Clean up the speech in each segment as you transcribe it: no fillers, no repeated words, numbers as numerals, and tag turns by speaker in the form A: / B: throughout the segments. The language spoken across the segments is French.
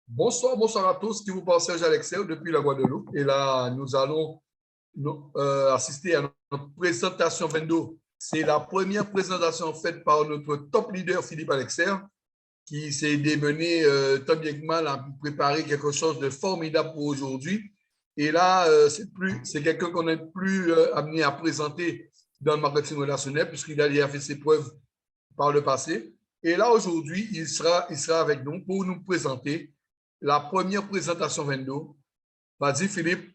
A: Bonsoir, bonsoir à tous, qui vous parle Serge Alexer depuis la Guadeloupe. Et là, nous allons assister à notre présentation 22. C'est la première présentation faite par notre top leader Philippe Alexer, qui s'est démené tant bien que mal à préparer quelque chose de formidable pour aujourd'hui. Et là, c'est quelqu'un qu'on n'est plus amené à présenter dans le marketing relationnel, puisqu'il a fait ses preuves par le passé. Et là, aujourd'hui, il sera avec nous pour nous présenter la première présentation 22. Vas-y, Philippe,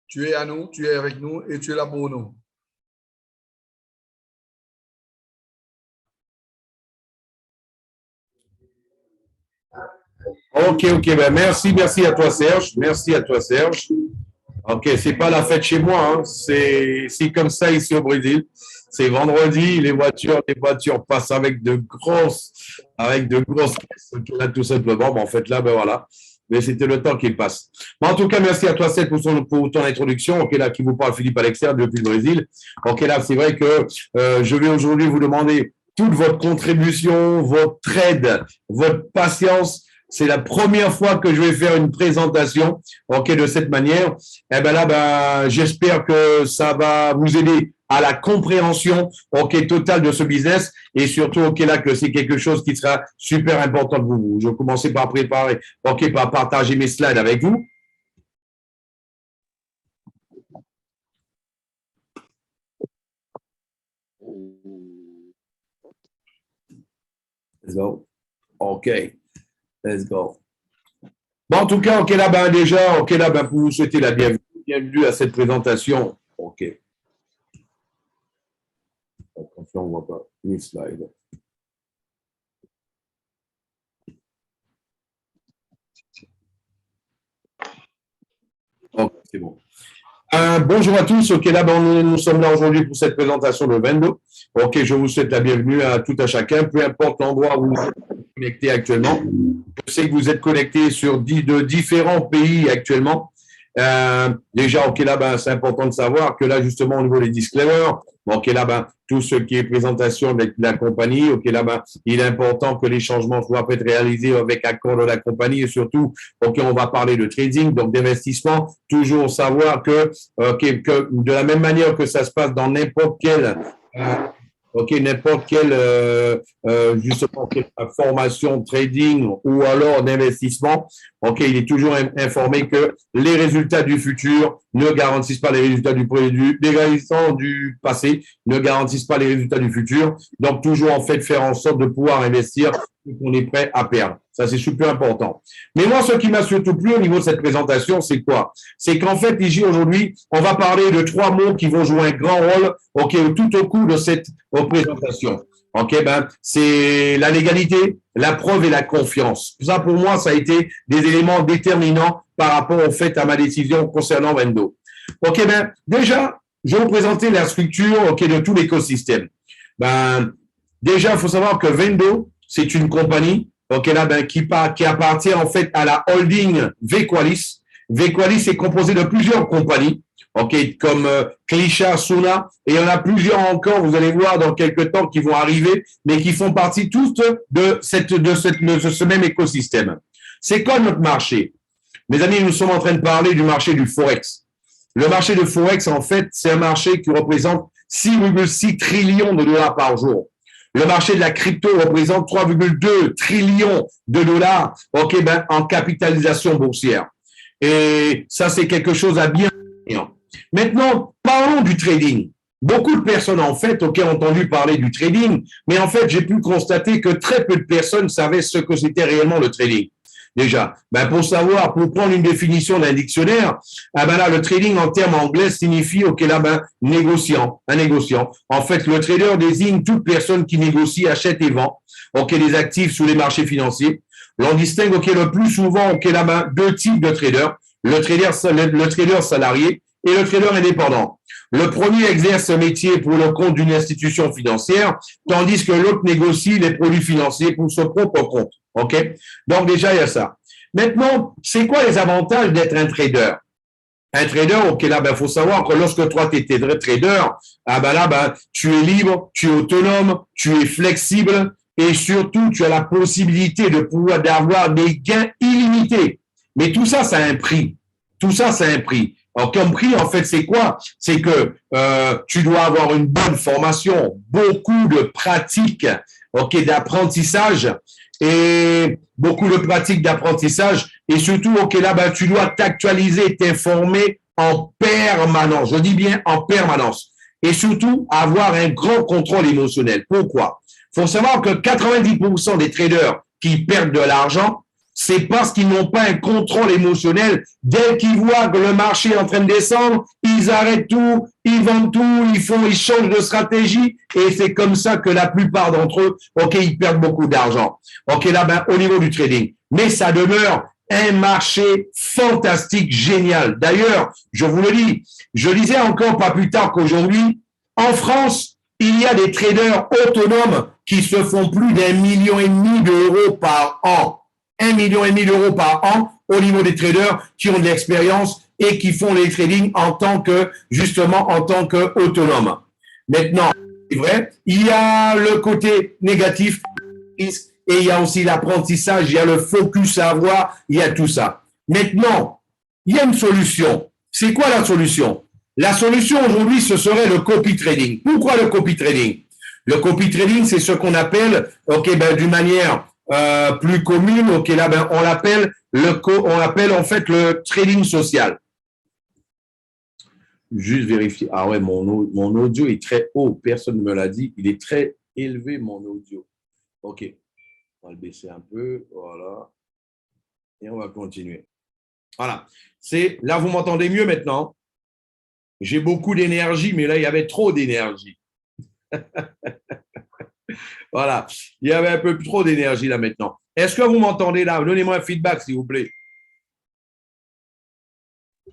A: tu es avec nous et tu es là pour nous.
B: Ok, ben merci à toi, Serge. Merci à toi, Serge. Ok, c'est pas la fête chez moi, hein. C'est comme ça ici au Brésil. C'est vendredi, les voitures passent avec de grosses caisses. Là, tout simplement. Bon, en fait, là, ben voilà. Mais c'était le temps qu'il passe. Bon, en tout cas, merci à toi, Seth, pour ton introduction. Ok, là, qui vous parle Philippe Alexer depuis le Brésil. Ok, là, c'est vrai que je vais aujourd'hui vous demander toute votre contribution, votre aide, votre patience. C'est la première fois que je vais faire une présentation, ok, de cette manière. Eh ben là, j'espère que ça va vous aider à la compréhension, ok, totale de ce business et surtout, ok, là, que c'est quelque chose qui sera super important pour vous. Je vais commencer par préparer, ok, par partager mes slides avec vous. Let's go. Ok. Let's go. Bon, en tout cas, ok, là, déjà, ok, là, pour vous souhaiter la bienvenue. Bienvenue à cette présentation. Ok. Attention, on ne voit pas les slides. Ok, c'est bon. Bonjour à tous. Ok, là, nous sommes là aujourd'hui pour cette présentation de Vendo. Ok, je vous souhaite la bienvenue à tout à chacun, peu importe l'endroit où vous êtes connecté actuellement. Je sais que vous êtes connectés sur de différents pays actuellement. Déjà, ok, là, c'est important de savoir que là, justement, au niveau des disclaimers, ok, là, tout ce qui est présentation de la compagnie, ok, là, il est important que les changements soient réalisés avec accord de la compagnie et surtout, ok, on va parler de trading, donc d'investissement. Toujours savoir que de la même manière que ça se passe dans n'importe quelle justement formation trading ou alors d'investissement, ok, il est toujours informé que les résultats du futur ne garantissent pas les résultats les résultats du passé ne garantissent pas les résultats du futur. Donc toujours en fait faire en sorte de pouvoir investir ce qu'on est prêt à perdre. Ça, c'est super important. Mais moi, ce qui m'a surtout plu au niveau de cette présentation, c'est quoi? C'est qu'en fait, ici, aujourd'hui, on va parler de 3 mots qui vont jouer un grand rôle, ok, tout au cours de cette présentation. Ok, c'est la légalité, la preuve et la confiance. Ça, pour moi, ça a été des éléments déterminants par rapport au fait à ma décision concernant Vendo. Ok, déjà, je vais vous présenter la structure, ok, de tout l'écosystème. Déjà, il faut savoir que Vendo, c'est une compagnie, ok, là, qui appartient en fait à la holding Vequalis. Vequalis est composé de plusieurs compagnies, ok, comme Clichat, Suna, et il y en a plusieurs encore, vous allez voir dans quelques temps qui vont arriver, mais qui font partie tous de ce même écosystème. C'est quoi notre marché? Mes amis, nous sommes en train de parler du marché du Forex. Le marché du Forex, en fait, c'est un marché qui représente 6,6 trillions de dollars par jour. Le marché de la crypto représente 3,2 trillions de dollars, ok, en capitalisation boursière. Et ça, c'est quelque chose à bien. Maintenant, parlons du trading. Beaucoup de personnes, en fait, ont entendu parler du trading, mais en fait, j'ai pu constater que très peu de personnes savaient ce que c'était réellement le trading. Déjà, pour prendre une définition d'un dictionnaire, le trading en termes anglais signifie, négociant, un négociant. En fait, le trader désigne toute personne qui négocie, achète et vend, des actifs sur les marchés financiers. L'on distingue, le plus souvent, deux types de traders. Le trader salarié et le trader indépendant. Le premier exerce ce métier pour le compte d'une institution financière, tandis que l'autre négocie les produits financiers pour son propre compte. Ok? Donc déjà, il y a ça. Maintenant, c'est quoi les avantages d'être un trader? Un trader, ok, là, ben, faut savoir que lorsque toi, tu étais trader, ah ben là, ben, tu es libre, tu es autonome, tu es flexible et surtout, tu as la possibilité de pouvoir d'avoir des gains illimités. Mais tout ça, ça a un prix. Tout ça, ça a un prix. Alors, comme prix, en fait, c'est quoi? C'est que tu dois avoir une bonne formation, beaucoup de pratiques, ok, d'apprentissage et beaucoup de pratiques d'apprentissage et surtout, ok, là, ben, tu dois t'actualiser, t'informer en permanence. Je dis bien en permanence. Et surtout, avoir un grand contrôle émotionnel. Pourquoi? Il faut savoir que 90% des traders qui perdent de l'argent, c'est parce qu'ils n'ont pas un contrôle émotionnel. Dès qu'ils voient que le marché est en train de descendre, ils arrêtent tout, ils vendent tout, ils changent de stratégie et c'est comme ça que la plupart d'entre eux, ok, ils perdent beaucoup d'argent. Ok, là, ben, au niveau du trading. Mais ça demeure un marché fantastique, génial. D'ailleurs, je vous le dis, je disais encore pas plus tard qu'aujourd'hui, en France, il y a des traders autonomes qui se font plus d'1,5 million d'euros par an. 1,5 million d'euros par an au niveau des traders qui ont de l'expérience et qui font les trading en tant que, justement, en tant qu'autonome. Maintenant, c'est vrai, il y a le côté négatif et il y a aussi l'apprentissage, il y a le focus à avoir, il y a tout ça. Maintenant, il y a une solution. C'est quoi la solution? La solution aujourd'hui, ce serait le copy trading. Pourquoi le copy trading? Le copy trading, c'est ce qu'on appelle, ok, ben, d'une manière plus commune, ok, là, ben, on l'appelle en fait le trading social. Juste vérifier. Ah ouais, mon audio est très haut. Personne ne me l'a dit. Il est très élevé, mon audio. Ok. On va le baisser un peu. Voilà. Et on va continuer. Voilà. Là, vous m'entendez mieux maintenant. J'ai beaucoup d'énergie, mais là, il y avait trop d'énergie. Voilà. Il y avait un peu trop d'énergie là maintenant. Est-ce que vous m'entendez là? Donnez-moi un feedback, s'il vous plaît.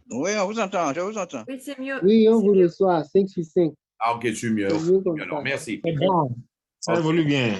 C: Oui, on vous entend, je vous entends.
D: Oui, c'est mieux.
E: Oui, on vous reçoit 5 sur 5.
B: Ah, ok, c'est mieux. Alors, merci.
F: C'est bon. Ça évolue bien.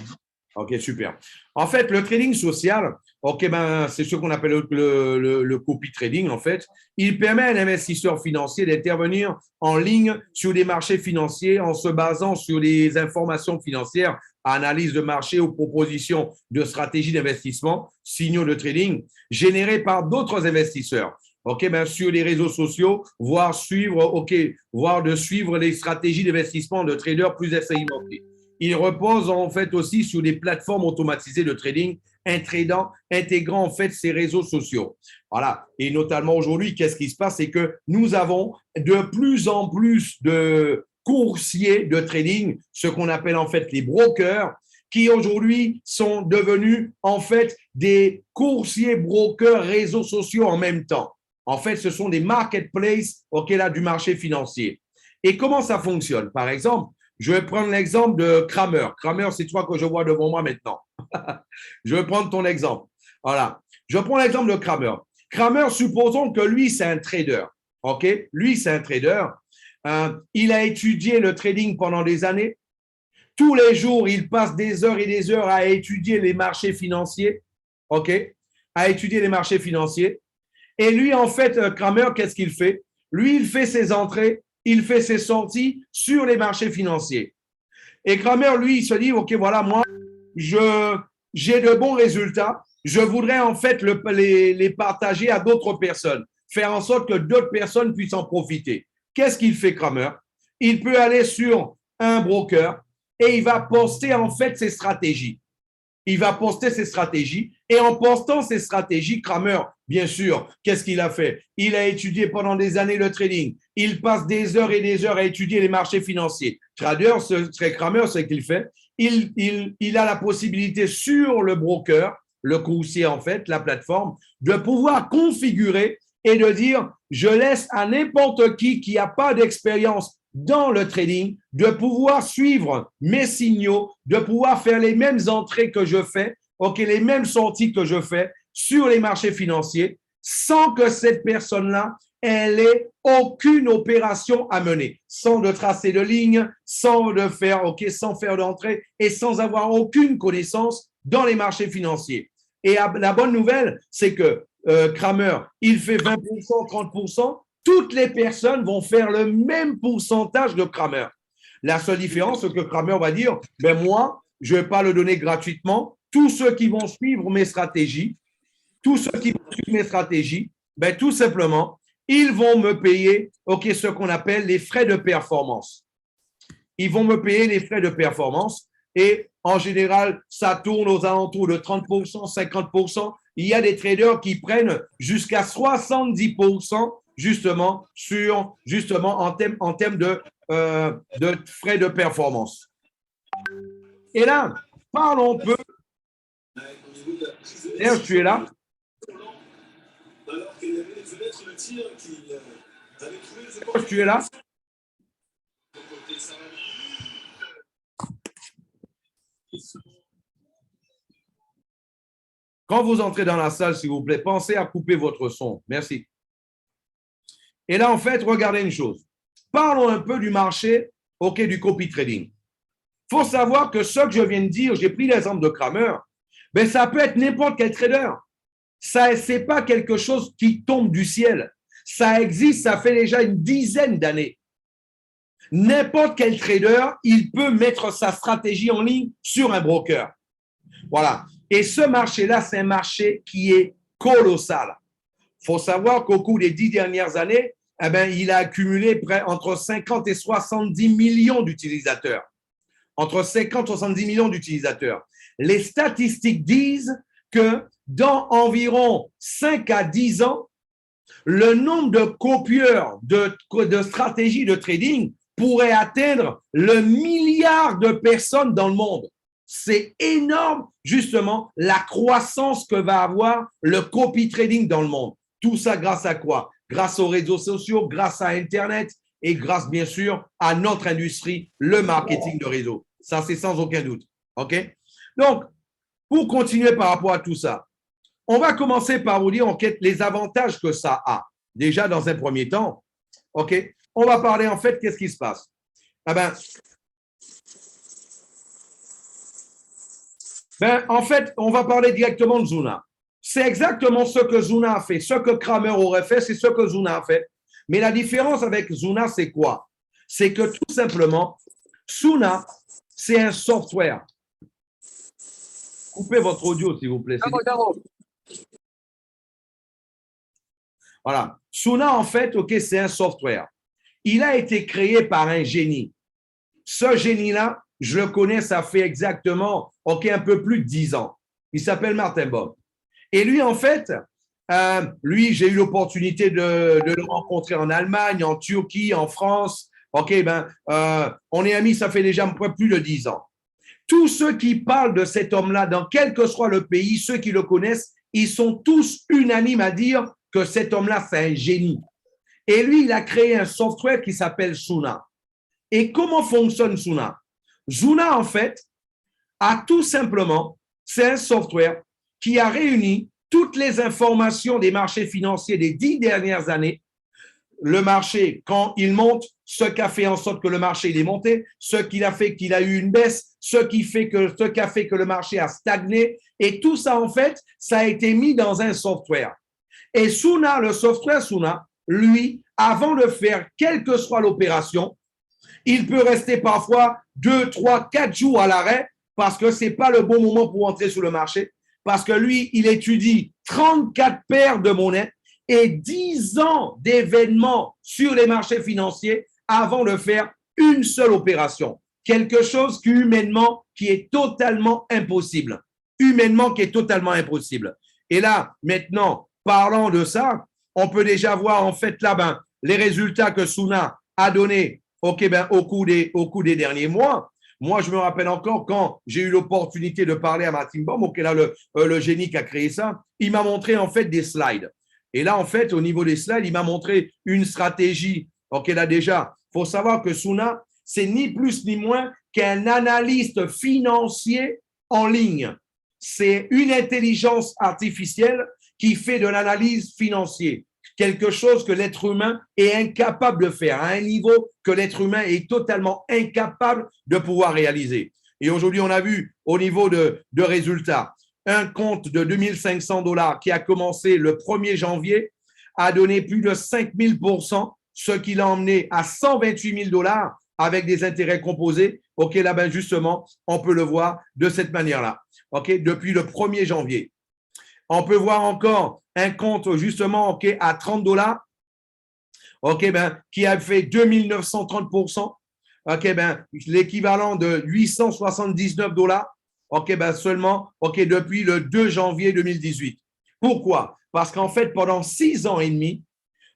B: Ok, super. En fait, le trading social, ok, ben, c'est ce qu'on appelle le copy trading, en fait. Il permet à un investisseur financier d'intervenir en ligne sur des marchés financiers en se basant sur les informations financières, analyse de marché ou propositions de stratégies d'investissement, signaux de trading générés par d'autres investisseurs. Ok, ben, sur les réseaux sociaux, voire de suivre les stratégies d'investissement de traders plus expérimentés. Il repose en fait aussi sur des plateformes automatisées de trading, intégrant en fait ces réseaux sociaux. Voilà. Et notamment aujourd'hui, qu'est-ce qui se passe? C'est que nous avons de plus en plus de coursiers de trading, ce qu'on appelle en fait les brokers, qui aujourd'hui sont devenus en fait des coursiers brokers réseaux sociaux en même temps. En fait, ce sont des marketplaces du marché financier. Et comment ça fonctionne? Par exemple, je vais prendre l'exemple de Kramer. Kramer, c'est toi que je vois devant moi maintenant. Je vais prendre ton exemple. Voilà. Je prends l'exemple de Kramer. Kramer, supposons que lui, c'est un trader. OK? Lui, c'est un trader. Il a étudié le trading pendant des années. Tous les jours, il passe des heures et des heures à étudier les marchés financiers. OK? À étudier les marchés financiers. Et lui, en fait, Kramer, qu'est-ce qu'il fait? Lui, il fait ses entrées, il fait ses sorties sur les marchés financiers. Et Kramer, lui, il se dit, OK, voilà, moi, j'ai de bons résultats. Je voudrais en fait les partager à d'autres personnes, faire en sorte que d'autres personnes puissent en profiter. Qu'est-ce qu'il fait, Kramer? Il peut aller sur un broker et il va poster en fait ses stratégies. Il va poster ses stratégies et en postant ses stratégies, Kramer, bien sûr, qu'est-ce qu'il a fait? Il a étudié pendant des années le trading. Il passe des heures et des heures à étudier les marchés financiers. Kramer, ce qu'il fait, il a la possibilité sur le broker, le coursier en fait, la plateforme, de pouvoir configurer et de dire, je laisse à n'importe qui n'a pas d'expérience dans le trading, de pouvoir suivre mes signaux, de pouvoir faire les mêmes entrées que je fais, les mêmes sorties que je fais sur les marchés financiers, sans que cette personne-là, elle ait aucune opération à mener, sans de tracer de ligne, sans faire d'entrée et sans avoir aucune connaissance dans les marchés financiers. Et la bonne nouvelle, c'est que Kramer, il fait 20%, 30%, toutes les personnes vont faire le même pourcentage de Kramer. La seule différence, c'est que Kramer va dire, ben moi, je ne vais pas le donner gratuitement. Tous ceux qui vont suivre mes stratégies, ben tout simplement, ils vont me payer ce qu'on appelle les frais de performance. Ils vont me payer les frais de performance et en général, ça tourne aux alentours de 30%, 50%. Il y a des traders qui prennent jusqu'à 70% justement en termes de frais de performance. Et là, parlons un peu. D'ailleurs, tu es là? Tu es là? Quand vous entrez dans la salle, s'il vous plaît, pensez à couper votre son. Merci. Et là, en fait, regardez une chose. Parlons un peu du marché, du copy trading. Il faut savoir que ce que je viens de dire, j'ai pris l'exemple de Kramer, mais ça peut être n'importe quel trader. Ça, ce n'est pas quelque chose qui tombe du ciel. Ça existe, ça fait déjà une dizaine d'années. N'importe quel trader, il peut mettre sa stratégie en ligne sur un broker. Voilà. Et ce marché-là, c'est un marché qui est colossal. Il faut savoir qu'au cours des 10 dernières années, il a accumulé entre 50 et 70 millions d'utilisateurs. Entre 50 et 70 millions d'utilisateurs. Les statistiques disent que dans environ 5 à 10 ans, le nombre de copieurs de stratégies de trading pourrait atteindre le milliard de personnes dans le monde. C'est énorme, justement, la croissance que va avoir le copy trading dans le monde. Tout ça grâce à quoi? Grâce aux réseaux sociaux, grâce à Internet et grâce, bien sûr, à notre industrie, le marketing de réseau. Ça, c'est sans aucun doute. OK? Donc, pour continuer par rapport à tout ça, on va commencer par vous dire les avantages que ça a. Déjà, dans un premier temps, OK? On va parler, en fait, qu'est-ce qui se passe? En fait, on va parler directement de Zuna. C'est exactement ce que Zuna a fait. Ce que Kramer aurait fait, c'est ce que Zuna a fait. Mais la différence avec Zuna, c'est quoi? C'est que tout simplement, Zuna, c'est un software. Coupez votre audio, s'il vous plaît. Voilà. Zuna, en fait, c'est un software. Il a été créé par un génie. Ce génie-là, je le connais, ça fait exactement, un peu plus de 10 ans. Il s'appelle Martin Bob. Et lui, en fait, j'ai eu l'opportunité de le rencontrer en Allemagne, en Turquie, en France. On est amis, ça fait déjà un peu plus de 10 ans. Tous ceux qui parlent de cet homme-là, dans quel que soit le pays, ceux qui le connaissent, ils sont tous unanimes à dire que cet homme-là, c'est un génie. Et lui, il a créé un software qui s'appelle Zuna. Et comment fonctionne Zuna? Zuna, en fait, a tout simplement, c'est un software qui a réuni toutes les informations des marchés financiers des 10 dernières années. Le marché, quand il monte, ce qui a fait en sorte que le marché il est monté, ce qui a fait qu'il a eu une baisse, ce qui a fait que le marché a stagné. Et tout ça, en fait, ça a été mis dans un software. Et Zuna, le software Zuna, lui, avant de faire quelle que soit l'opération, il peut rester parfois 2, 3, 4 jours à l'arrêt parce que ce n'est pas le bon moment pour entrer sur le marché. Parce que lui, il étudie 34 paires de monnaies et 10 ans d'événements sur les marchés financiers avant de faire une seule opération. Quelque chose qui est totalement impossible. Humainement, qui est totalement impossible. Et là, maintenant, parlant de ça, on peut déjà voir en fait là, les résultats que Zuna a donnés au cours des derniers mois. Moi, je me rappelle encore quand j'ai eu l'opportunité de parler à Martin Baum, là, le génie qui a créé ça, il m'a montré en fait des slides. Et là, en fait, au niveau des slides, il m'a montré une stratégie. Là, déjà, il faut savoir que Zuna, c'est ni plus ni moins qu'un analyste financier en ligne. C'est une intelligence artificielle qui fait de l'analyse financière. Quelque chose que l'être humain est incapable de faire, à un niveau que l'être humain est totalement incapable de pouvoir réaliser. Et aujourd'hui, on a vu au niveau de résultats, un compte de $2 500 qui a commencé le 1er janvier a donné plus de 5000%, ce qui l'a emmené à 128 000 $ avec des intérêts composés. OK, là, ben justement, on peut le voir de cette manière-là. OK, depuis le 1er janvier. On peut voir encore un compte, justement, OK, à 30 $. OK, ben, qui a fait 2930%. OK, ben, l'équivalent de 879 $. OK, ben, seulement, OK, depuis le 2 janvier 2018. Pourquoi? Parce qu'en fait, pendant 6 ans et demi,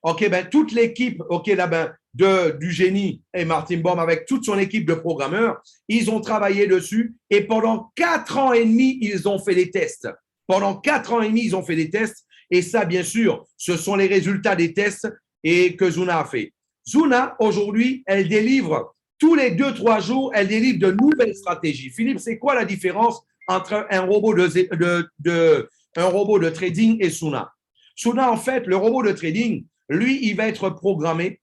B: OK, ben, toute l'équipe, OK, là, ben, du génie et Martin Baum avec toute son équipe de programmeurs, ils ont travaillé dessus et pendant 4 ans et demi, ils ont fait des tests. Pendant 4 ans et demi, ils ont fait des tests et ça, bien sûr, ce sont les résultats des tests et que Zuna a fait. Zuna, aujourd'hui, elle délivre tous les 2-3 jours, elle délivre de nouvelles stratégies. Philippe, c'est quoi la différence entre un robot de trading et Zuna? Zuna, en fait, le robot de trading, lui, il va être programmé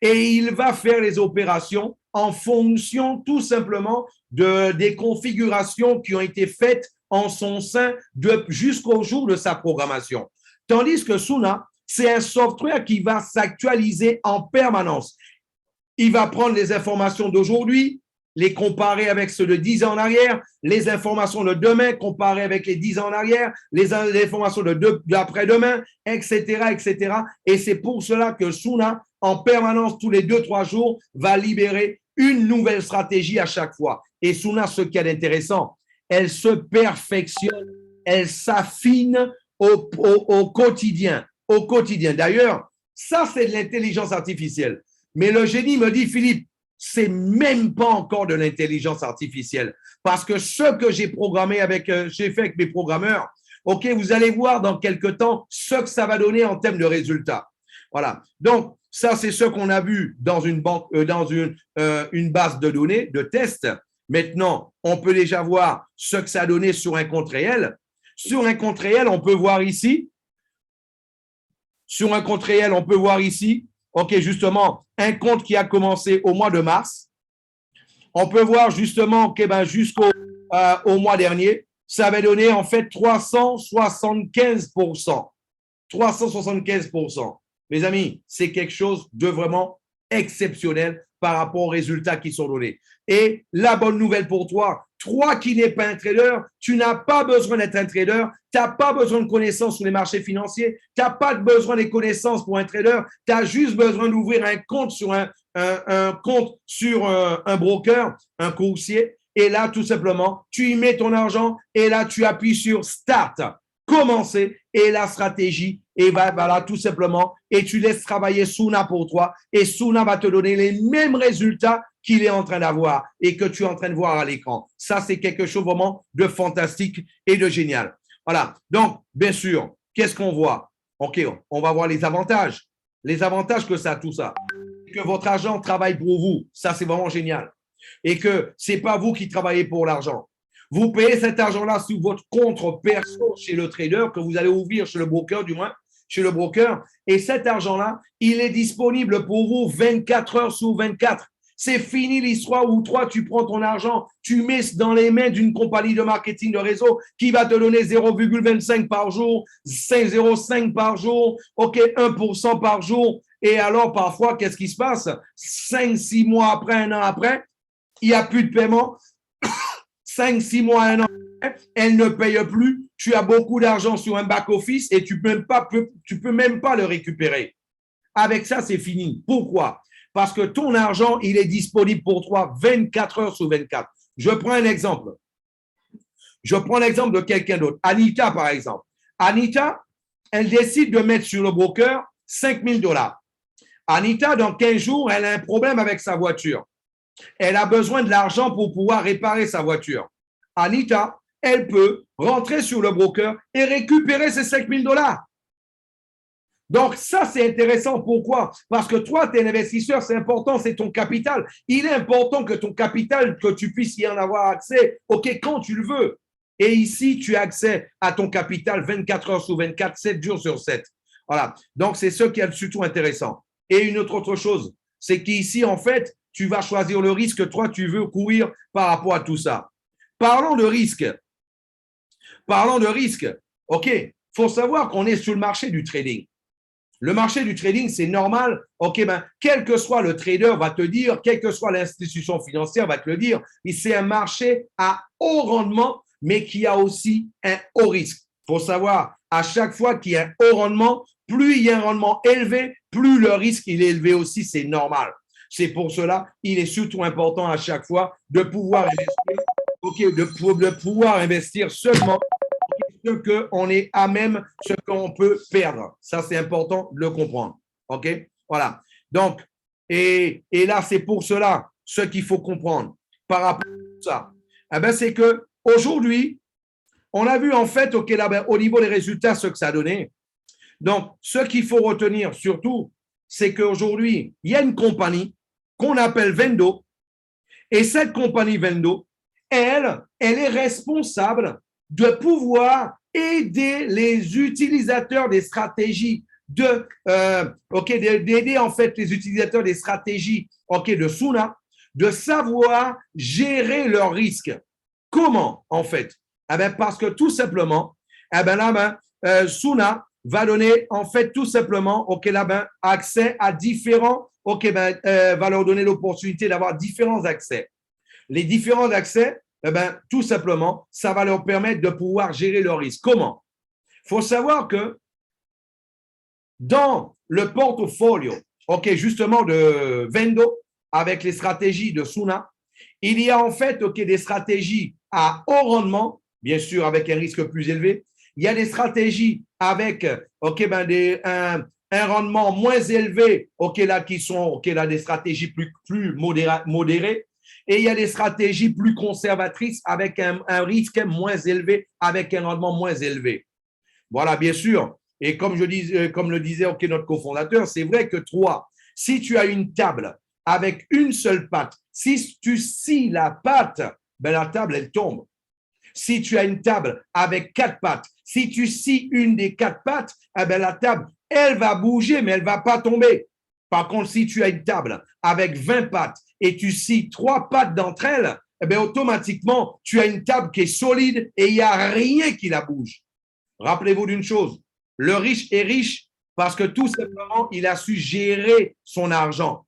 B: et il va faire les opérations en fonction tout simplement des configurations qui ont été faites en son sein jusqu'au jour de sa programmation. Tandis que Zuna, c'est un software qui va s'actualiser en permanence. Il va prendre les informations d'aujourd'hui, les comparer avec ceux de 10 ans en arrière, les informations de demain comparer avec les 10 ans en arrière, les informations d'après-demain, etc., etc. Et c'est pour cela que Zuna, en permanence, tous les 2-3 jours, va libérer une nouvelle stratégie à chaque fois. Et Zuna, ce qui est intéressant, elle se perfectionne, elle s'affine au quotidien. Au quotidien. D'ailleurs, ça, c'est de l'intelligence artificielle. Mais le génie me dit, Philippe, c'est même pas encore de l'intelligence artificielle. Parce que ce que j'ai programmé j'ai fait avec mes programmeurs, OK, vous allez voir dans quelques temps ce que ça va donner en termes de résultats. Voilà. Donc, ça, c'est ce qu'on a vu dans une banque, dans une base de données, de tests. Maintenant, on peut déjà voir ce que ça a donné sur un compte réel. Sur un compte réel, on peut voir ici. Sur un compte réel, on peut voir ici, OK, justement, un compte qui a commencé au mois de mars. On peut voir justement, OK, ben, jusqu'au au mois dernier, ça avait donné en fait 375%. 375%. Mes amis, c'est quelque chose de vraiment exceptionnel par rapport aux résultats qui sont donnés. Et la bonne nouvelle pour toi, toi qui n'es pas un trader, tu n'as pas besoin d'être un trader, tu n'as pas besoin de connaissances sur les marchés financiers, tu n'as pas besoin des connaissances pour un trader, tu as juste besoin d'ouvrir un compte sur un broker, un courtier, et là, tout simplement, tu y mets ton argent et là, tu appuies sur Start, commencer, et la stratégie, et voilà, tout simplement, et tu laisses travailler Zuna pour toi, et Zuna va te donner les mêmes résultats qu'il est en train d'avoir et que tu es en train de voir à l'écran. Ça, c'est quelque chose vraiment de fantastique et de génial. Voilà. Donc, bien sûr, qu'est-ce qu'on voit? OK, on va voir les avantages. Les avantages que ça a, tout ça. Que votre argent travaille pour vous. Ça, c'est vraiment génial. Et que ce n'est pas vous qui travaillez pour l'argent. Vous payez cet argent-là sur votre compte perso chez le trader que vous allez ouvrir chez le broker, du moins, chez le broker. Et cet argent-là, il est disponible pour vous 24 heures sur 24. C'est fini l'histoire où toi, tu prends ton argent, tu mets dans les mains d'une compagnie de marketing de réseau qui va te donner 0,25 par jour, 5,05 par jour, OK, 1% par jour. Et alors, parfois, qu'est-ce qui se passe? 5-6 mois après, 1 an après, il n'y a plus de paiement. 5-6 mois, 1 an après, elle ne paye plus. Tu as beaucoup d'argent sur un back-office et tu peux même pas le récupérer. Avec ça, c'est fini. Pourquoi? Parce que ton argent, il est disponible pour toi 24 heures sur 24. Je prends un exemple. Je prends l'exemple de quelqu'un d'autre. Anita, par exemple. Anita, elle décide de mettre sur le broker 5 000 $. Anita, dans 15 jours, elle a un problème avec sa voiture. Elle a besoin de l'argent pour pouvoir réparer sa voiture. Anita, elle peut rentrer sur le broker et récupérer ses 5 000 $. Donc, ça, c'est intéressant. Pourquoi? Parce que toi, tu es un investisseur, c'est important, c'est ton capital. Il est important que ton capital, que tu puisses y en avoir accès, OK, quand tu le veux. Et ici, tu as accès à ton capital 24 heures sur 24, 7 jours sur 7. Voilà. Donc, c'est ce qui est surtout intéressant. Et une autre chose, c'est qu'ici, en fait, tu vas choisir le risque que toi, tu veux courir par rapport à tout ça. Parlons de risque. OK, il faut savoir qu'on est sur le marché du trading. Le marché du trading, c'est normal. OK, ben, quel que soit le trader va te dire, quelle que soit l'institution financière va te le dire, c'est un marché à haut rendement, mais qui a aussi un haut risque. Il faut savoir, à chaque fois qu'il y a un haut rendement, plus il y a un rendement élevé, plus le risque il est élevé aussi, c'est normal. C'est pour cela, il est surtout important à chaque fois de pouvoir investir, de pouvoir investir seulement ce qu'on est à même, ce qu'on peut perdre. Ça, c'est important de le comprendre. OK? Voilà. Donc, et là, c'est pour cela, ce qu'il faut comprendre par rapport à ça, eh ben, c'est qu'aujourd'hui, on a vu en fait, OK, là, ben, au niveau des résultats, ce que ça a donné. Donc, ce qu'il faut retenir surtout, c'est qu'aujourd'hui, il y a une compagnie qu'on appelle Vendo. Et cette compagnie Vendo, elle est responsable de pouvoir aider les utilisateurs des stratégies d'aider en fait les utilisateurs des stratégies de Suna de savoir gérer leurs risques. Comment en fait? Eh bien, parce que tout simplement, Suna va donner en fait tout simplement accès à différents, va leur donner l'opportunité d'avoir différents accès. Les différents accès, tout simplement, ça va leur permettre de pouvoir gérer leurs risques. Comment? Il faut savoir que dans le portfolio, justement de Vendo, avec les stratégies de Suna, il y a en fait des stratégies à haut rendement, bien sûr avec un risque plus élevé. Il y a des stratégies avec un rendement moins élevé, qui sont des stratégies plus modérées. Et il y a des stratégies plus conservatrices avec un risque moins élevé, avec un rendement moins élevé. Voilà, bien sûr. Et comme le disait notre cofondateur, c'est vrai que toi, si tu as une table avec une seule patte, si tu scies la patte, la table, elle tombe. Si tu as une table avec 4 pattes, si tu scies une des 4 pattes, la table, elle va bouger, mais elle ne va pas tomber. Par contre, si tu as une table avec 20 pattes et tu scies 3 pattes d'entre elles, automatiquement, tu as une table qui est solide et il n'y a rien qui la bouge. Rappelez-vous d'une chose, le riche est riche parce que tout simplement, il a su gérer son argent.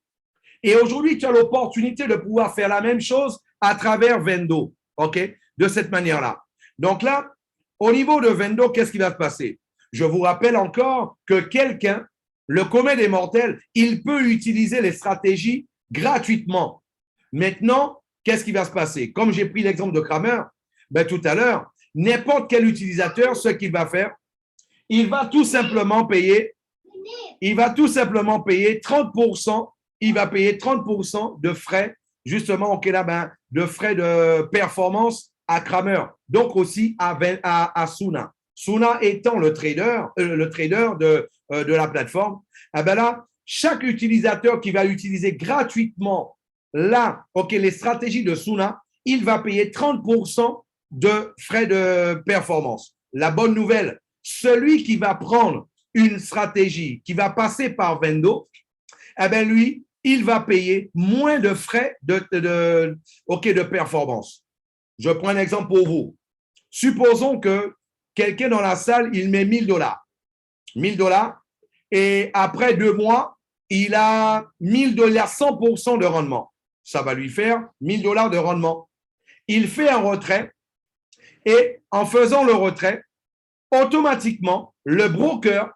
B: Et aujourd'hui, tu as l'opportunité de pouvoir faire la même chose à travers Vendo, de cette manière-là. Donc là, au niveau de Vendo, qu'est-ce qui va se passer? Je vous rappelle encore que quelqu'un, le commun des mortels, il peut utiliser les stratégies gratuitement. Maintenant, qu'est-ce qui va se passer? Comme j'ai pris l'exemple de Kramer, tout à l'heure, n'importe quel utilisateur, ce qu'il va faire, il va tout simplement payer 30%, il va payer 30% de frais, justement, de frais de performance à Kramer, donc aussi à Suna. Suna étant le trader de la plateforme, là, chaque utilisateur qui va utiliser gratuitement les stratégies de Suna, il va payer 30% de frais de performance. La bonne nouvelle, celui qui va prendre une stratégie qui va passer par Vendo, lui, il va payer moins de frais de performance. Je prends un exemple pour vous. Supposons que quelqu'un dans la salle, il met $1000. $1000 et après 2 mois, il a $1000, 100% de rendement. Ça va lui faire $1000 de rendement. Il fait un retrait et en faisant le retrait, automatiquement, le broker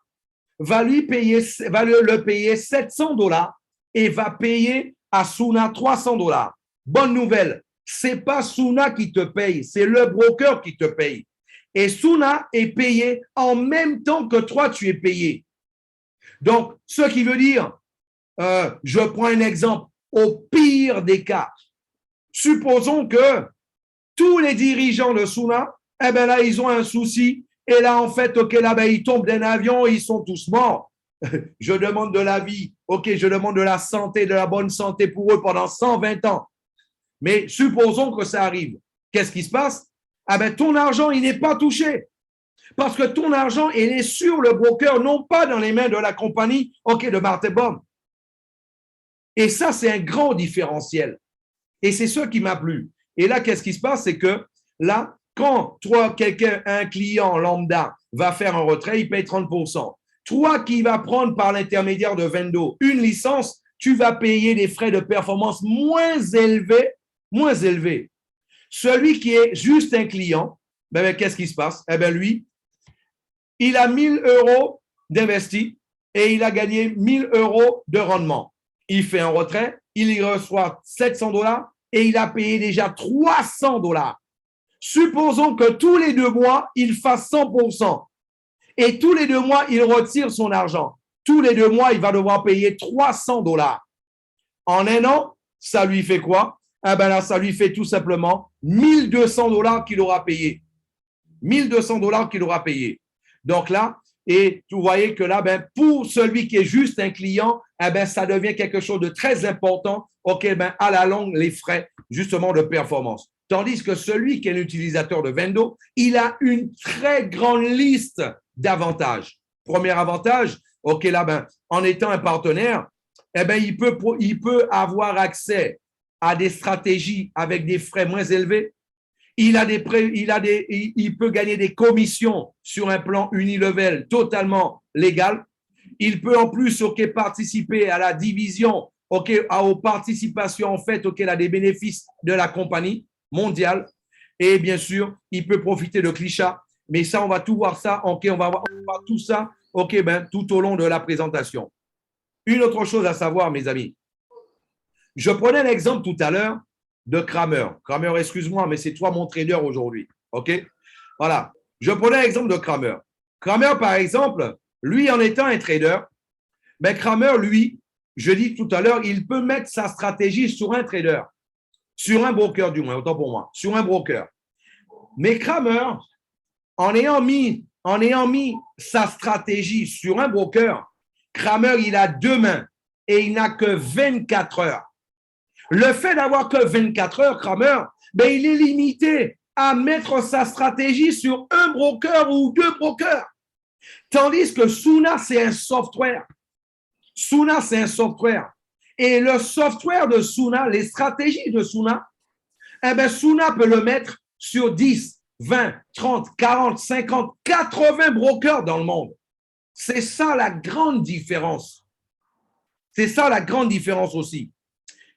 B: va le payer $700 et va payer à Suna $300. Bonne nouvelle, c'est pas Suna qui te paye, c'est le broker qui te paye. Et Suna est payé en même temps que toi, tu es payé. Donc, ce qui veut dire, je prends un exemple, au pire des cas, supposons que tous les dirigeants de Suna, là, ils ont un souci. Et là, en fait, ils tombent d'un avion et ils sont tous morts. Je demande de la vie, je demande de la santé, de la bonne santé pour eux pendant 120 ans. Mais supposons que ça arrive. Qu'est-ce qui se passe? Ton argent, il n'est pas touché. Parce que ton argent, il est sur le broker, non pas dans les mains de la compagnie, de Bartebom. Et ça, c'est un grand différentiel. Et c'est ce qui m'a plu. Et là, qu'est-ce qui se passe? C'est que là, quand un client lambda va faire un retrait, il paye 30%. Toi qui vas prendre par l'intermédiaire de Vendo une licence, tu vas payer des frais de performance moins élevés, moins élevés. Celui qui est juste un client, ben, qu'est-ce qui se passe? Eh bien, lui, il a 1000 euros d'investi et il a gagné 1000 euros de rendement. Il fait un retrait, il y reçoit 700 $ et il a payé déjà 300 $. Supposons que tous les 2 mois, il fasse 100%. Et tous les 2 mois, il retire son argent. Tous les 2 mois, il va devoir payer 300 $. En un an, ça lui fait quoi? Eh bien là, ça lui fait tout simplement 1200 $ qu'il aura payé. 1200 $ qu'il aura payé. Donc là, et vous voyez que là, ben, pour celui qui est juste un client, eh ben, ça devient quelque chose de très important. OK, ben, à la longue, les frais, justement, de performance. Tandis que celui qui est l'utilisateur de Vendo, il a une très grande liste d'avantages. Premier avantage, OK, là, ben, en étant un partenaire, eh ben, il peut avoir accès à des stratégies avec des frais moins élevés. Il peut gagner des commissions sur un plan unilevel totalement légal. Il peut en plus participer à la division, aux participations en fait, là, des bénéfices de la compagnie mondiale. Et bien sûr, il peut profiter de Klisha. Mais ça, on va tout voir ça. On va voir tout ça tout au long de la présentation. Une autre chose à savoir, mes amis. Je prenais l'exemple tout à l'heure de Kramer. Kramer, excuse-moi, mais c'est toi mon trader aujourd'hui. OK? Voilà. Je prenais l'exemple de Kramer. Kramer, par exemple, lui, en étant un trader, ben Kramer, lui, je dis tout à l'heure, il peut mettre sa stratégie sur un trader, sur un broker du moins, autant pour moi, sur un broker. Mais Kramer, en ayant mis sa stratégie sur un broker, Kramer, il a 2 mains et il n'a que 24 heures. Le fait d'avoir que 24 heures, Kramer, ben, il est limité à mettre sa stratégie sur un broker ou 2 brokers. Tandis que Suna, c'est un software. Suna, c'est un software. Et le software de Suna, les stratégies de Suna, eh ben, Suna peut le mettre sur 10, 20, 30, 40, 50, 80 brokers dans le monde. C'est ça la grande différence. C'est ça la grande différence aussi.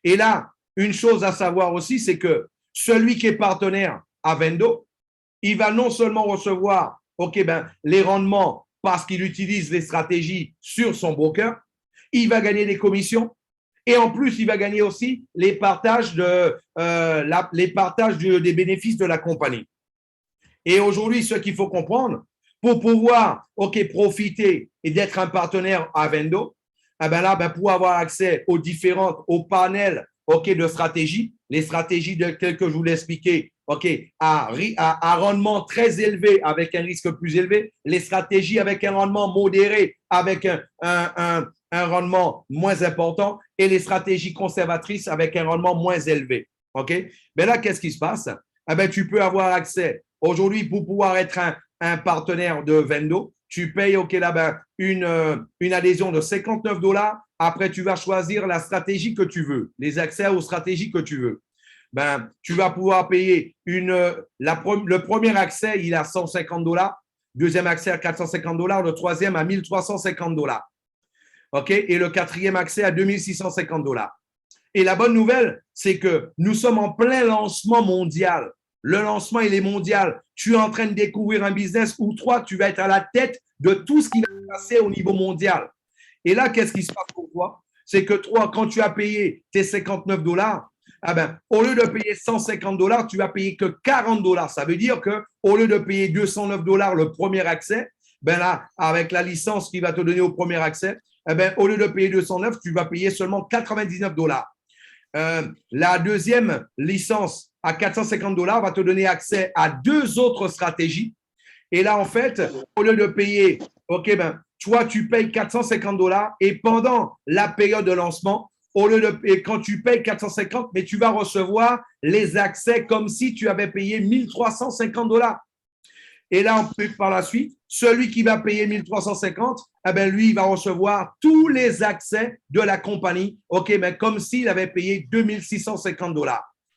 B: Et là, une chose à savoir aussi, c'est que celui qui est partenaire à Vendo, il va non seulement recevoir les rendements parce qu'il utilise les stratégies sur son broker, il va gagner des commissions et en plus, il va gagner aussi les partages, des bénéfices de la compagnie. Et aujourd'hui, ce qu'il faut comprendre, pour pouvoir profiter et d'être un partenaire à Vendo, pour avoir accès aux panels de stratégies, les stratégies telles que je vous l'ai expliqué, à rendement très élevé avec un risque plus élevé, les stratégies avec un rendement modéré avec un rendement moins important et les stratégies conservatrices avec un rendement moins élevé. Mais là, qu'est-ce qui se passe? Tu peux avoir accès aujourd'hui pour pouvoir être un partenaire de Vendo. Tu payes une adhésion de 59 $. Après, tu vas choisir la stratégie que tu veux, les accès aux stratégies que tu veux. Tu vas pouvoir payer le premier accès, il a 150 $. Deuxième accès à 450 $. Le troisième à 1350 $. Et le quatrième accès à 2650 $. Et la bonne nouvelle, c'est que nous sommes en plein lancement mondial. Le lancement, il est mondial. Tu es en train de découvrir un business où toi, tu vas être à la tête de tout ce qui va se passer au niveau mondial. Et là, qu'est-ce qui se passe pour toi? C'est que toi, quand tu as payé tes 59 $, au lieu de payer 150 $, tu vas payer que 40 $. Ça veut dire qu'au lieu de payer 209 $ le premier accès, là, avec la licence qui va te donner au premier accès, au lieu de payer 209, tu vas payer seulement 99 $. La deuxième licence à 450 $ va te donner accès à 2 autres stratégies. Et là, en fait, au lieu de payer, toi, tu payes 450 $ et pendant la période de lancement, quand tu payes 450, mais tu vas recevoir les accès comme si tu avais payé 1350 $. Et là, par la suite, celui qui va payer 1350, lui, il va recevoir tous les accès de la compagnie, comme s'il avait payé 2650 $.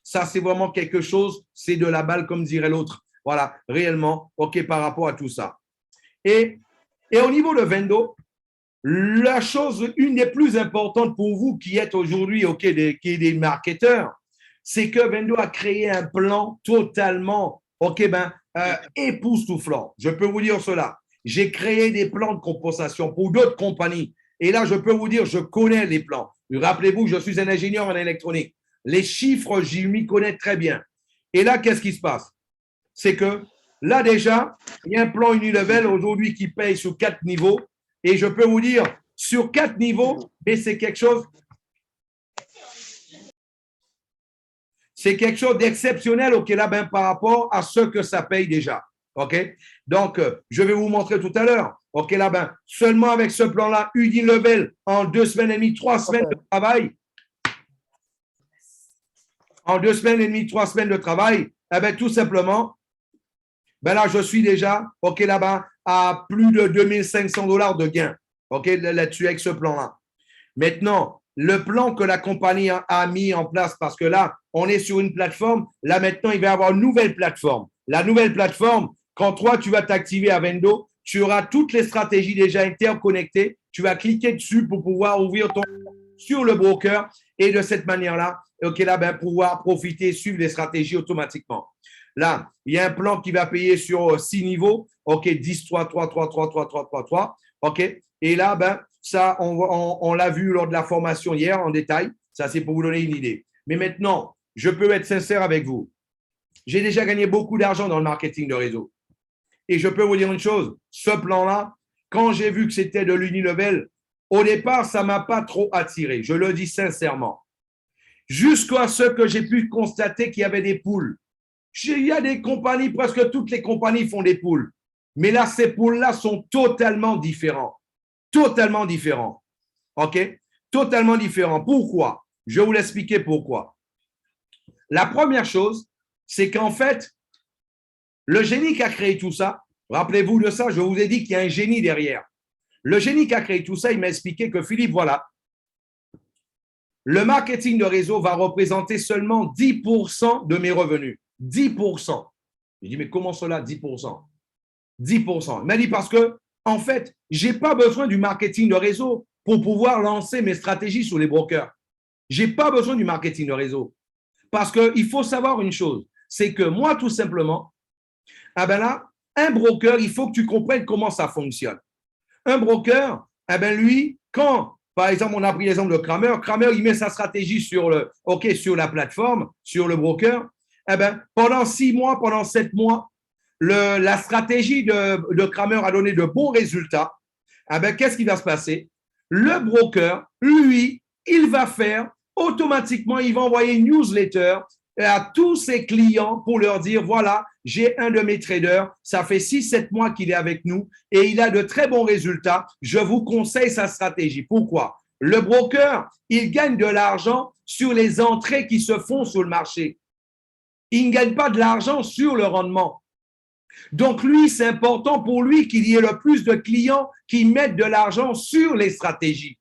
B: Ça, c'est vraiment quelque chose, c'est de la balle, comme dirait l'autre. Voilà, réellement, par rapport à tout ça. Et Et au niveau de Vendo, la chose, une des plus importantes pour vous qui êtes aujourd'hui, qui est des marketeurs, c'est que Vendo a créé un plan totalement, époustouflant. Je peux vous dire cela. J'ai créé des plans de compensation pour d'autres compagnies. Et là, je peux vous dire, je connais les plans. Rappelez-vous, je suis un ingénieur en électronique. Les chiffres, je m'y connais très bien. Et là, qu'est-ce qui se passe? C'est que là, déjà, il y a un plan Unilevel aujourd'hui qui paye sur 4 niveaux. Et je peux vous dire, sur 4 niveaux, mais c'est quelque chose d'exceptionnel par rapport à ce que ça paye déjà. Donc, je vais vous montrer tout à l'heure. Seulement avec ce plan-là, Unilevel, en 2 semaines et demie, 3 semaines de travail, en 2 semaines et demie, 3 semaines de travail, tout simplement, là, je suis déjà, à plus de $2 500 de gain, là-dessus avec ce plan-là. Maintenant, le plan que la compagnie a mis en place, parce que là, on est sur une plateforme, là maintenant, il va y avoir une nouvelle plateforme. La nouvelle plateforme, quand toi, tu vas t'activer à Vendo, tu auras toutes les stratégies déjà interconnectées. Tu vas cliquer dessus pour pouvoir ouvrir ton sur le broker et de cette manière-là, pouvoir profiter, suivre les stratégies automatiquement. Là, il y a un plan qui va payer sur 6 niveaux. 10, 3, 3, 3, 3, 3, 3, 3, 3. Et là, ça, on l'a vu lors de la formation hier en détail. Ça, c'est pour vous donner une idée. Mais maintenant, je peux être sincère avec vous. J'ai déjà gagné beaucoup d'argent dans le marketing de réseau. Et je peux vous dire une chose, ce plan-là, quand j'ai vu que c'était de l'Unilevel, au départ, ça ne m'a pas trop attiré. Je le dis sincèrement. Jusqu'à ce que j'ai pu constater qu'il y avait des poules. Il y a des compagnies, presque toutes les compagnies font des poules. Mais là, ces poules-là sont totalement différents. Totalement différents. Totalement différents. Pourquoi? Je vais vous l'expliquer pourquoi. La première chose, c'est qu'en fait, le génie qui a créé tout ça, rappelez-vous de ça, je vous ai dit qu'il y a un génie derrière. Le génie qui a créé tout ça, il m'a expliqué que Philippe, voilà, le marketing de réseau va représenter seulement 10% de mes revenus. 10%. Je dis, mais comment cela, 10%? 10%. Il m'a dit parce que, en fait, je n'ai pas besoin du marketing de réseau pour pouvoir lancer mes stratégies sur les brokers. Je n'ai pas besoin du marketing de réseau. Parce qu'il faut savoir une chose, c'est que moi, tout simplement, là, un broker, il faut que tu comprennes comment ça fonctionne. Un broker, lui, quand, par exemple, on a pris l'exemple de Kramer, il met sa stratégie sur la plateforme, sur le broker, pendant 6 mois, pendant 7 mois, la stratégie de Kramer a donné de bons résultats. Qu'est-ce qui va se passer? Le broker, lui, il va faire automatiquement, il va envoyer une newsletter à tous ses clients pour leur dire, voilà, j'ai un de mes traders, ça fait 6-7 mois qu'il est avec nous et il a de très bons résultats. Je vous conseille sa stratégie. Pourquoi? Le broker, il gagne de l'argent sur les entrées qui se font sur le marché. Il ne gagne pas de l'argent sur le rendement. Donc, lui, c'est important pour lui qu'il y ait le plus de clients qui mettent de l'argent sur les stratégies.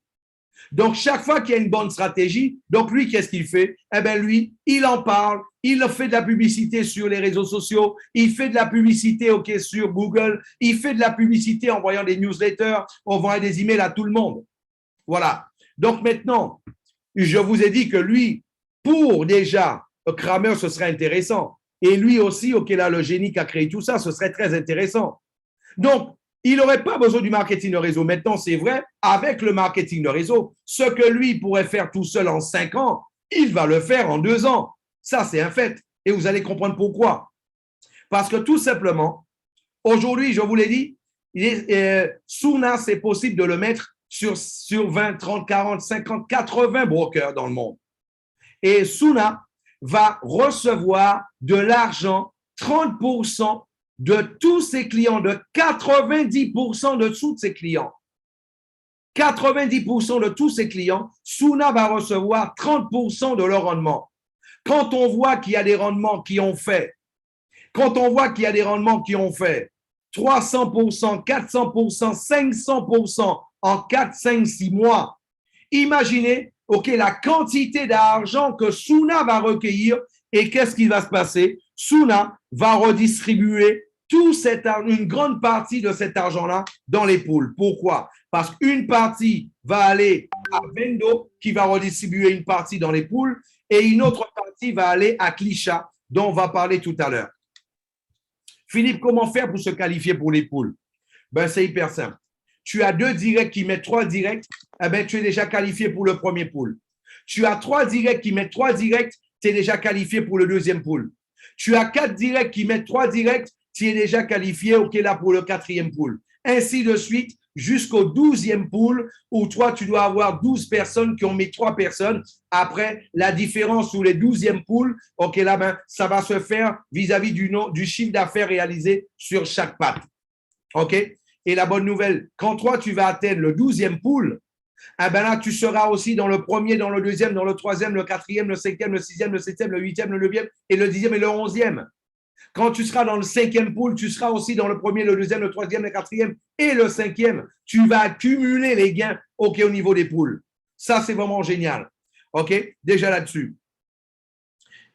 B: Donc, chaque fois qu'il y a une bonne stratégie, donc lui, qu'est-ce qu'il fait? Lui, il en parle, il fait de la publicité sur les réseaux sociaux, il fait de la publicité sur Google, il fait de la publicité en envoyant des newsletters, en envoyant des emails à tout le monde. Voilà. Donc, maintenant, je vous ai dit que lui, pour déjà, Kramer, ce serait intéressant. Et lui aussi, là, le génie qui a créé tout ça, ce serait très intéressant. Donc, il n'aurait pas besoin du marketing de réseau. Maintenant, c'est vrai, avec le marketing de réseau, ce que lui pourrait faire tout seul en 5 ans, il va le faire en 2 ans. Ça, c'est un fait. Et vous allez comprendre pourquoi. Parce que tout simplement, aujourd'hui, je vous l'ai dit, Suna, c'est possible de le mettre sur 20, 30, 40, 50, 80 brokers dans le monde. Et Suna va recevoir de l'argent, 30% de tous ses clients, de 90% de tous ses clients. 90% de tous ses clients, Suna va recevoir 30% de leur rendement. Quand on voit qu'il y a des rendements qui ont fait, 300%, 400%, 500% en 4, 5, 6 mois, imaginez la quantité d'argent que Suna va recueillir et qu'est-ce qui va se passer? Suna va redistribuer une grande partie de cet argent-là dans les poules. Pourquoi? Parce qu'une partie va aller à Vendo, qui va redistribuer une partie dans les poules, et une autre partie va aller à Klisha, dont on va parler tout à l'heure. Philippe, comment faire pour se qualifier pour les poules? Ben, c'est hyper simple. Tu as 2 directs qui mettent 3 directs, eh ben, tu es déjà qualifié pour le premier pool. Tu as 3 directs qui mettent 3 directs, tu es déjà qualifié pour le deuxième pool. Tu as 4 directs qui mettent 3 directs, tu es déjà qualifié, OK, là, pour le 4e pool. Ainsi de suite, jusqu'au 12e pool, où toi, tu dois avoir 12 personnes qui ont mis 3 personnes. Après, la différence sous les 12e pool, OK, là, ben, ça va se faire vis-à-vis du chiffre d'affaires réalisé sur chaque patte. OK? Et la bonne nouvelle, quand toi, tu vas atteindre le 12e pool, eh ben là, tu seras aussi dans le premier, dans le deuxième, dans le troisième, le 4e, le 5e, le 6e, le 7e, le 8e, le 9e et le 10e et le 11e. Quand tu seras dans le 5e pool, tu seras aussi dans le premier, le deuxième, le troisième, le 4e et le 5e. Tu vas accumuler les gains, OK, au niveau des poules. Ça, c'est vraiment génial. OK? Déjà là-dessus.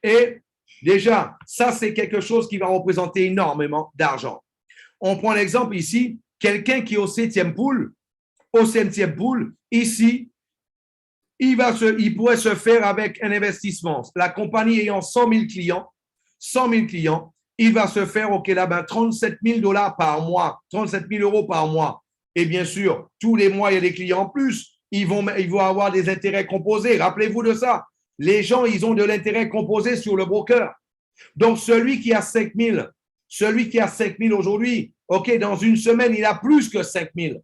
B: Et déjà, ça, c'est quelque chose qui va représenter énormément d'argent. On prend l'exemple ici, quelqu'un qui est au 7e pool, ici, il pourrait se faire avec un investissement. La compagnie ayant 100 000 clients, il va se faire, OK, là, ben, 37 000 $ par mois, 37 000 € par mois. Et bien sûr, tous les mois, il y a des clients en plus. Ils vont avoir des intérêts composés. Rappelez-vous de ça. Les gens, ils ont de l'intérêt composé sur le broker. Donc, celui qui a 5 000 aujourd'hui, OK, dans une semaine, il a plus que 5 000.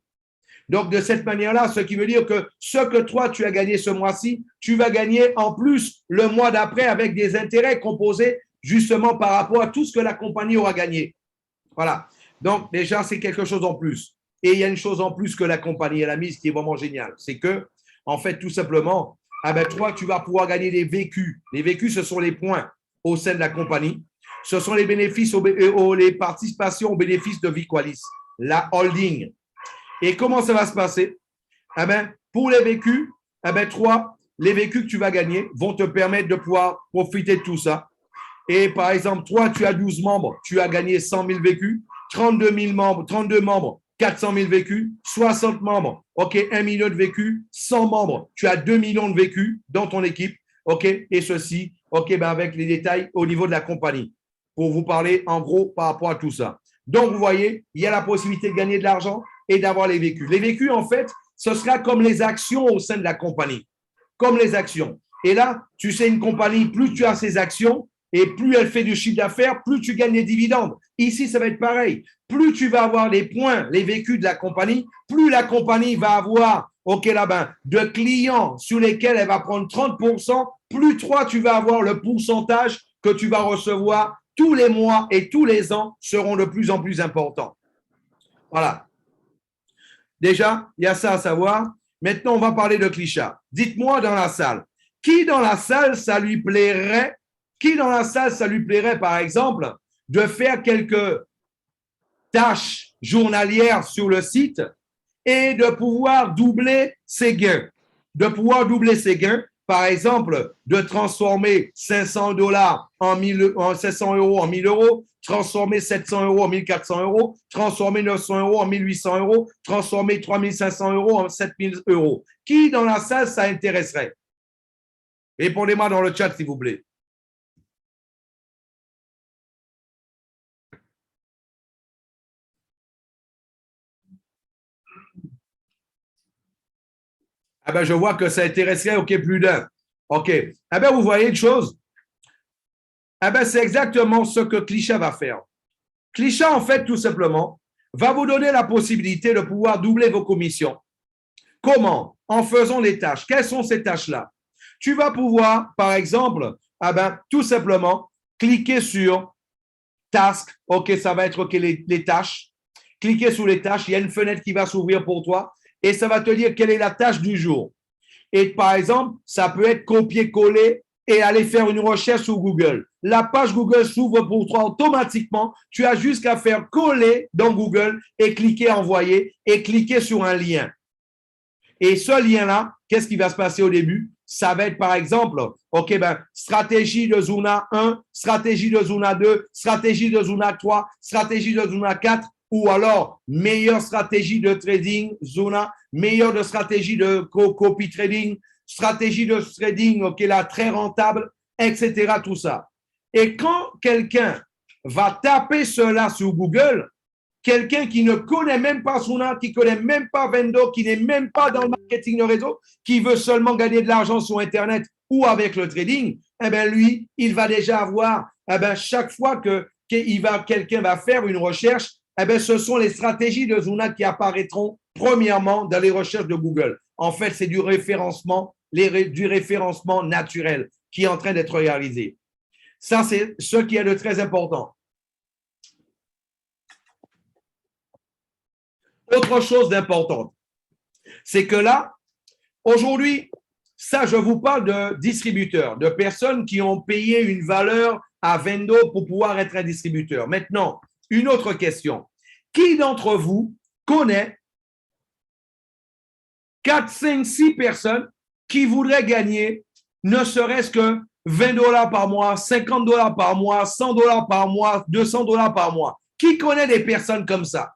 B: Donc, de cette manière-là, ce qui veut dire que ce que toi, tu as gagné ce mois-ci, tu vas gagner en plus le mois d'après avec des intérêts composés justement par rapport à tout ce que la compagnie aura gagné. Voilà. Donc, déjà, c'est quelque chose en plus. Et il y a une chose en plus que la compagnie a mise qui est vraiment géniale. C'est que, en fait, tout simplement, ah ben, toi, tu vas pouvoir gagner des vécus. Les vécus, ce sont les points au sein de la compagnie. Ce sont les bénéfices, les participations aux bénéfices de Viqualis, la holding. Et comment ça va se passer? Eh ben, pour les vécus, eh ben, les vécus que tu vas gagner vont te permettre de pouvoir profiter de tout ça. Et par exemple, toi, tu as 12 membres, tu as gagné 100 000 vécus, 32 membres, 400 000 vécus, 60 membres, OK, 1 million de vécus, 100 membres, tu as 2 millions de vécus dans ton équipe, OK, et ceci, OK, ben avec les détails au niveau de la compagnie, pour vous parler en gros par rapport à tout ça. Donc, vous voyez, il y a la possibilité de gagner de l'argent et d'avoir les vécus. Les vécus, en fait, ce sera comme les actions au sein de la compagnie, comme les actions. Et là, tu sais, une compagnie, plus tu as ces actions, et plus elle fait du chiffre d'affaires, plus tu gagnes des dividendes. Ici, ça va être pareil. Plus tu vas avoir les points, les vécus de la compagnie, plus la compagnie va avoir, OK, là-bas, de clients sur lesquels elle va prendre 30%, plus toi, tu vas avoir le pourcentage que tu vas recevoir tous les mois et tous les ans seront de plus en plus importants. Voilà. Déjà, il y a ça à savoir. Maintenant, on va parler de Klisha. Dites-moi dans la salle, qui dans la salle, ça lui plairait, par exemple, de faire quelques tâches journalières sur le site et de pouvoir doubler ses gains. Par exemple, de transformer 500 $ en 500 € en 1000 €, transformer 700 € en 1400 €, transformer 900 € en 1800 €, transformer 3500 € en 7000 €. Qui dans la salle, ça intéresserait? Répondez-moi dans le chat, s'il vous plaît. Ah ben, je vois que ça intéresserait, OK, plus d'un. OK. Ah ben, vous voyez une chose? Ah ben, c'est exactement ce que Klisha va faire. Klisha, en fait, tout simplement, va vous donner la possibilité de pouvoir doubler vos commissions. Comment? En faisant les tâches. Quelles sont ces tâches-là? Tu vas pouvoir, par exemple, ah ben, tout simplement, cliquer sur Task. OK, ça va être OK, les tâches. Cliquez sur les tâches. Il y a une fenêtre qui va s'ouvrir pour toi. Et ça va te dire quelle est la tâche du jour. Et par exemple, ça peut être copier-coller et aller faire une recherche sur Google. La page Google s'ouvre pour toi automatiquement. Tu as juste qu'à faire coller dans Google et cliquer envoyer et cliquer sur un lien. Et ce lien-là, qu'est-ce qui va se passer au début? ça va être par exemple, OK, ben, stratégie de Zuna 1, stratégie de Zuna 2, stratégie de Zuna 3, stratégie de Zuna 4, ou alors meilleure stratégie de trading Zuna, meilleure de stratégie de copy trading, stratégie de trading, OK, là, très rentable, etc., tout ça. Et quand quelqu'un va taper cela sur Google, quelqu'un qui ne connaît même pas Zuna, qui ne connaît même pas Vendo, qui n'est même pas dans le marketing de réseau, qui veut seulement gagner de l'argent sur Internet ou avec le trading, eh bien, lui, il va déjà avoir, eh bien, chaque fois que quelqu'un va faire une recherche, eh bien, ce sont les stratégies de Zuna qui apparaîtront premièrement dans les recherches de Google. En fait, c'est du référencement naturel qui est en train d'être réalisé. Ça, c'est ce qui est de très important. Autre chose d'importante, c'est que là, aujourd'hui, ça, je vous parle de distributeurs, de personnes qui ont payé une valeur à Vendo pour pouvoir être un distributeur. Maintenant, une autre question. Qui d'entre vous connaît 4, 5, 6 personnes qui voudraient gagner ne serait-ce que $20 par mois, $50 par mois, $100 par mois, $200 par mois? Qui connaît des personnes comme ça?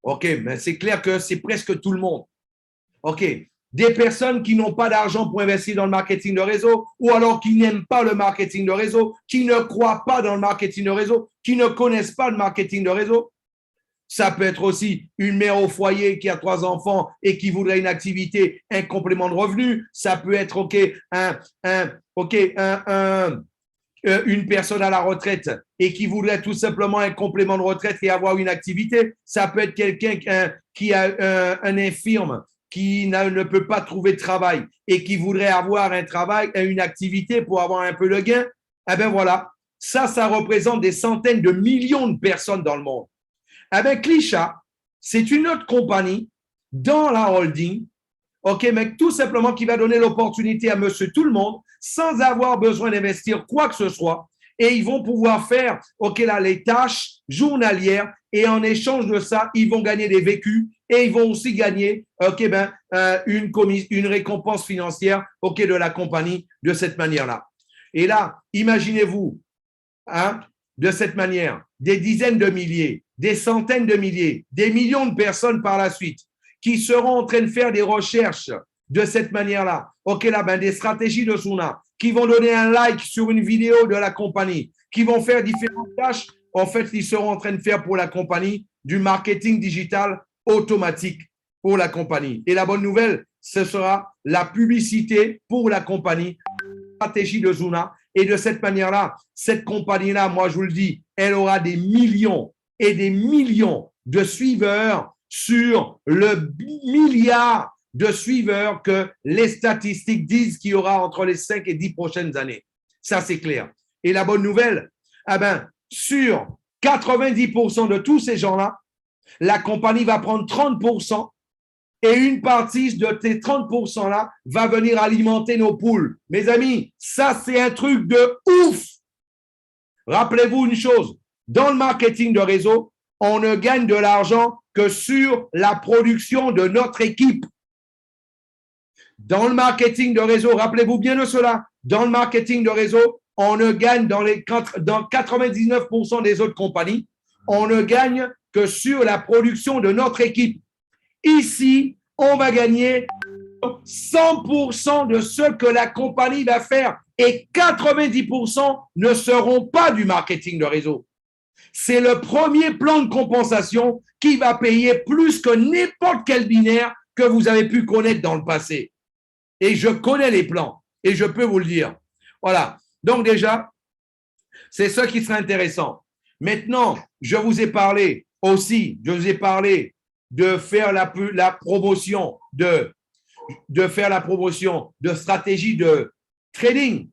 B: OK, mais c'est clair que c'est presque tout le monde. OK, des personnes qui n'ont pas d'argent pour investir dans le marketing de réseau ou alors qui n'aiment pas le marketing de réseau, qui ne croient pas dans le marketing de réseau, qui ne connaissent pas le marketing de réseau. Ça peut être aussi une mère au foyer qui a 3 enfants et qui voudrait une activité, un complément de revenu. Ça peut être une personne à la retraite et qui voudrait tout simplement un complément de retraite et avoir une activité. Ça peut être quelqu'un qui a un infirme qui ne peut pas trouver de travail et qui voudrait avoir un travail, une activité pour avoir un peu de gain. Eh bien voilà, ça représente des centaines de millions de personnes dans le monde. Eh bien, Klisha, c'est une autre compagnie dans la holding, OK, mais tout simplement qui va donner l'opportunité à monsieur tout le monde sans avoir besoin d'investir quoi que ce soit. Et ils vont pouvoir faire, OK, là, les tâches journalières et en échange de ça, ils vont gagner des vécus et ils vont aussi gagner, OK, une récompense financière, OK, de la compagnie de cette manière-là. Et là, imaginez-vous, de cette manière, des dizaines de milliers, des centaines de milliers, des millions de personnes par la suite qui seront en train de faire des recherches de cette manière-là. OK, là, des stratégies de Zuna, qui vont donner un like sur une vidéo de la compagnie, qui vont faire différentes tâches. En fait, ils seront en train de faire pour la compagnie du marketing digital automatique pour la compagnie. Et la bonne nouvelle, ce sera la publicité pour la compagnie, stratégie de Zuna. Et de cette manière-là, cette compagnie-là, moi, je vous le dis, elle aura des millions et des millions de suiveurs sur le milliard de suiveurs que les statistiques disent qu'il y aura entre les 5 et 10 prochaines années. Ça, c'est clair. Et la bonne nouvelle, sur 90% de tous ces gens-là, la compagnie va prendre 30% et une partie de ces 30%-là va venir alimenter nos poules. Mes amis, ça, c'est un truc de ouf. Rappelez-vous une chose, dans le marketing de réseau, on ne gagne de l'argent que sur la production de notre équipe. Dans le marketing de réseau, rappelez-vous bien de cela, dans le marketing de réseau, on ne gagne dans 99% des autres compagnies, on ne gagne que sur la production de notre équipe. Ici, on va gagner 100% de ce que la compagnie va faire et 90% ne seront pas du marketing de réseau. C'est le premier plan de compensation qui va payer plus que n'importe quel binaire que vous avez pu connaître dans le passé. Et je connais les plans et je peux vous le dire. Voilà. Donc déjà, c'est ce qui sera intéressant. Maintenant, je vous ai parlé aussi, de faire la promotion de stratégie de trading.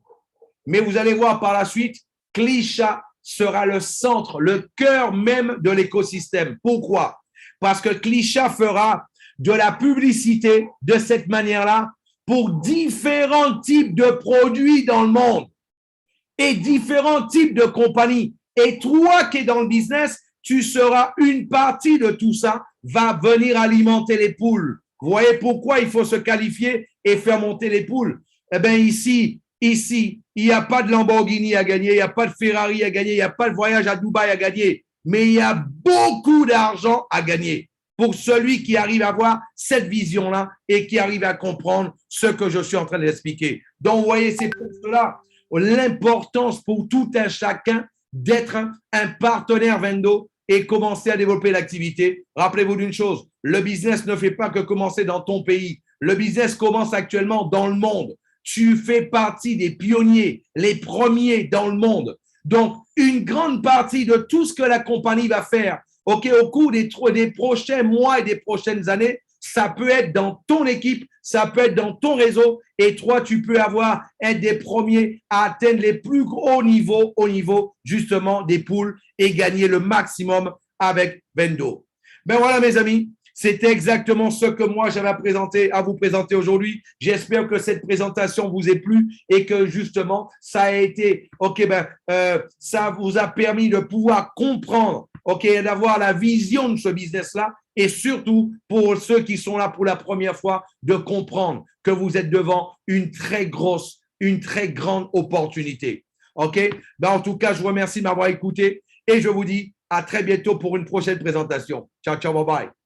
B: Mais vous allez voir par la suite, Klisha sera le centre, le cœur même de l'écosystème. Pourquoi? Parce que Klisha fera de la publicité de cette manière-là pour différents types de produits dans le monde et différents types de compagnies. Et toi qui es dans le business, tu seras une partie de tout ça, va venir alimenter les poules Vous voyez pourquoi il faut se qualifier et faire monter les poules? Eh bien, ici, il n'y a pas de Lamborghini à gagner, il n'y a pas de Ferrari à gagner, il n'y a pas de voyage à Dubaï à gagner, mais il y a beaucoup d'argent à gagner pour celui qui arrive à avoir cette vision-là et qui arrive à comprendre ce que je suis en train d'expliquer. Donc, vous voyez, c'est pour cela l'importance pour tout un chacun d'être un partenaire Vendo et commencer à développer l'activité. Rappelez-vous d'une chose, le business ne fait pas que commencer dans ton pays. Le business commence actuellement dans le monde. Tu fais partie des pionniers, les premiers dans le monde. Donc, une grande partie de tout ce que la compagnie va faire, au cours des prochains mois et des prochaines années, ça peut être dans ton équipe, ça peut être dans ton réseau, et toi, tu peux être des premiers à atteindre les plus hauts niveaux, au niveau justement des poules et gagner le maximum avec Vendo. Ben voilà, mes amis. C'était exactement ce que moi j'avais à vous présenter aujourd'hui. J'espère que cette présentation vous ait plu et que justement ça a été, ça vous a permis de pouvoir comprendre, d'avoir la vision de ce business-là et surtout pour ceux qui sont là pour la première fois, de comprendre que vous êtes devant une très grande opportunité. En tout cas, je vous remercie de m'avoir écouté et je vous dis à très bientôt pour une prochaine présentation. Ciao, ciao, bye bye.